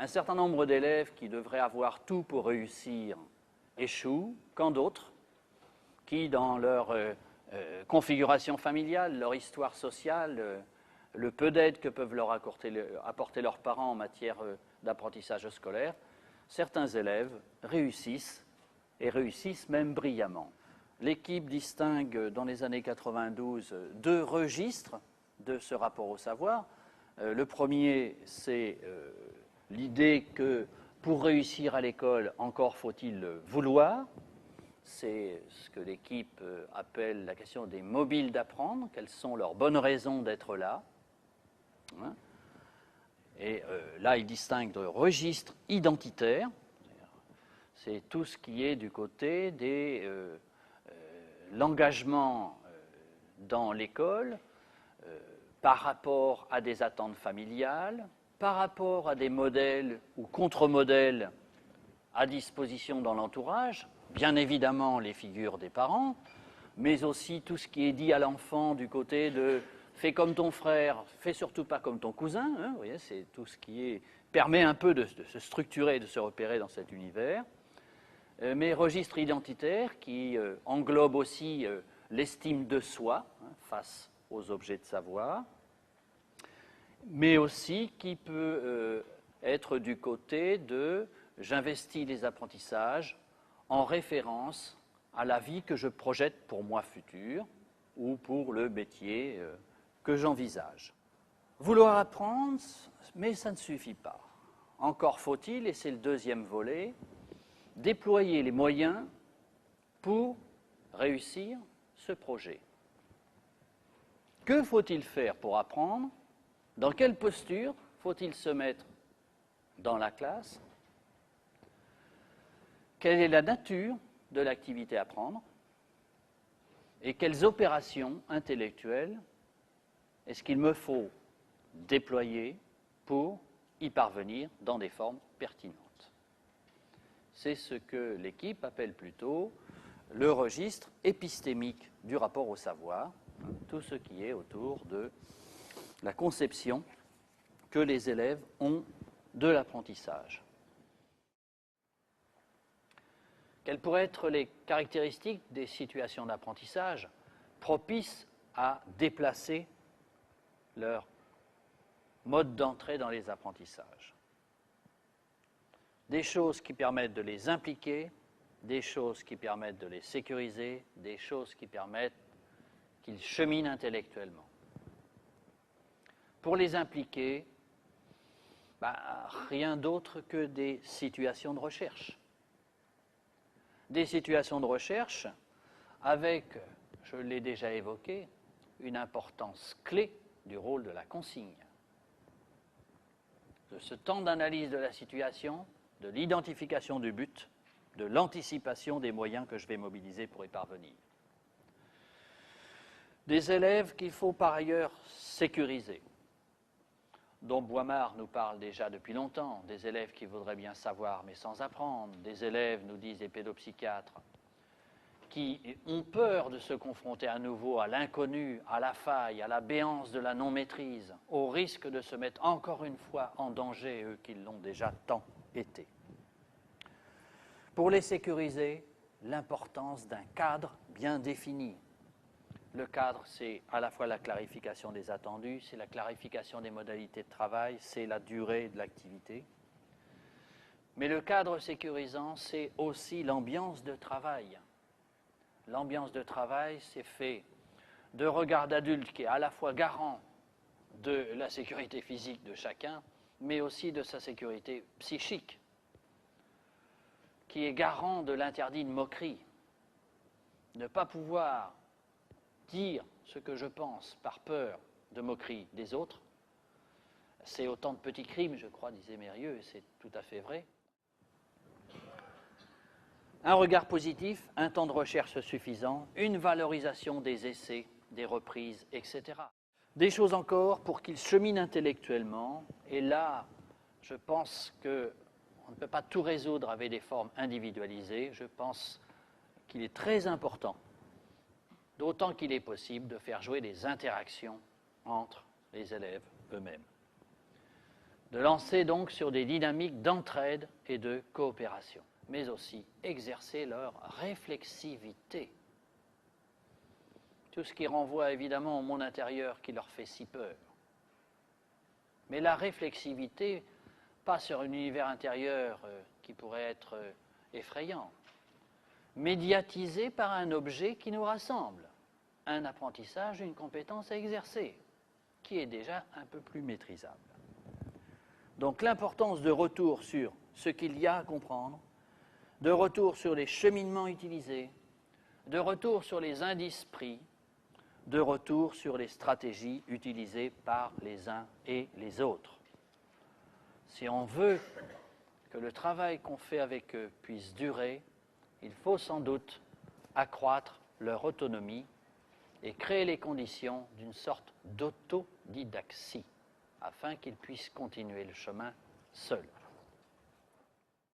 Un certain nombre d'élèves qui devraient avoir tout pour réussir échouent, quand d'autres, qui dans leur configuration familiale, leur histoire sociale, le peu d'aide que peuvent leur apporter leurs parents en matière d'apprentissage scolaire, certains élèves réussissent, et réussissent même brillamment. L'équipe distingue dans les années 92 deux registres de ce rapport au savoir. Le premier, c'est l'idée que pour réussir à l'école, encore faut-il vouloir. C'est ce que l'équipe appelle la question des mobiles d'apprendre. Quelles sont leurs bonnes raisons d'être là? Et là, il distingue de registres identitaires. C'est tout ce qui est du côté de l'engagement dans l'école par rapport à des attentes familiales, par rapport à des modèles ou contre-modèles à disposition dans l'entourage, bien évidemment les figures des parents, mais aussi tout ce qui est dit à l'enfant du côté de « fais comme ton frère, fais surtout pas comme ton cousin », vous voyez, c'est tout ce qui permet un peu de se structurer, de se repérer dans cet univers. Mais registre identitaire qui englobe aussi l'estime de soi face aux objets de savoir, mais aussi qui peut être du côté de « j'investis les apprentissages en référence à la vie que je projette pour moi futur ou pour le métier que j'envisage ». Vouloir apprendre, mais ça ne suffit pas. Encore faut-il, et c'est le deuxième volet, déployer les moyens pour réussir ce projet. Que faut-il faire pour apprendre? Dans quelle posture faut-il se mettre dans la classe? Quelle est la nature de l'activité à apprendre? Et quelles opérations intellectuelles est-ce qu'il me faut déployer pour y parvenir dans des formes pertinentes? C'est ce que l'équipe appelle plutôt le registre épistémique du rapport au savoir, tout ce qui est autour de la conception que les élèves ont de l'apprentissage. Quelles pourraient être les caractéristiques des situations d'apprentissage propices à déplacer leur mode d'entrée dans les apprentissages? Des choses qui permettent de les impliquer, des choses qui permettent de les sécuriser, des choses qui permettent qu'ils cheminent intellectuellement. Pour les impliquer, rien d'autre que des situations de recherche. Des situations de recherche avec, je l'ai déjà évoqué, une importance clé du rôle de la consigne. De ce temps d'analyse de la situation, de l'identification du but, de l'anticipation des moyens que je vais mobiliser pour y parvenir. Des élèves qu'il faut par ailleurs sécuriser, dont Boimard nous parle déjà depuis longtemps, des élèves qui voudraient bien savoir mais sans apprendre, des élèves, nous disent les pédopsychiatres, qui ont peur de se confronter à nouveau à l'inconnu, à la faille, à la béance de la non-maîtrise, au risque de se mettre encore une fois en danger, eux qui l'ont déjà tant été. Pour les sécuriser, l'importance d'un cadre bien défini. Le cadre, c'est à la fois la clarification des attendus, c'est la clarification des modalités de travail, c'est la durée de l'activité. Mais le cadre sécurisant, c'est aussi l'ambiance de travail. L'ambiance de travail, c'est fait de regard d'adulte qui est à la fois garant de la sécurité physique de chacun, mais aussi de sa sécurité psychique, qui est garant de l'interdit de moquerie. Ne pas pouvoir dire ce que je pense par peur de moquerie des autres, c'est autant de petits crimes, je crois, disait Mérieux, et c'est tout à fait vrai. Un regard positif, un temps de recherche suffisant, une valorisation des essais, des reprises, etc. Des choses encore pour qu'ils cheminent intellectuellement, et là, je pense qu'on ne peut pas tout résoudre avec des formes individualisées, je pense qu'il est très important, d'autant qu'il est possible de faire jouer des interactions entre les élèves eux-mêmes. de lancer donc sur des dynamiques d'entraide et de coopération, mais aussi exercer leur réflexivité. Tout ce qui renvoie évidemment au monde intérieur qui leur fait si peur. Mais la réflexivité, pas sur un univers intérieur qui pourrait être effrayant, médiatisé par un objet qui nous rassemble, un apprentissage, une compétence à exercer, qui est déjà un peu plus maîtrisable. Donc l'importance de retour sur ce qu'il y a à comprendre, de retour sur les cheminements utilisés, de retour sur les indices pris, de retour sur les stratégies utilisées par les uns et les autres. Si on veut que le travail qu'on fait avec eux puisse durer, il faut sans doute accroître leur autonomie et créer les conditions d'une sorte d'autodidaxie afin qu'ils puissent continuer le chemin seuls.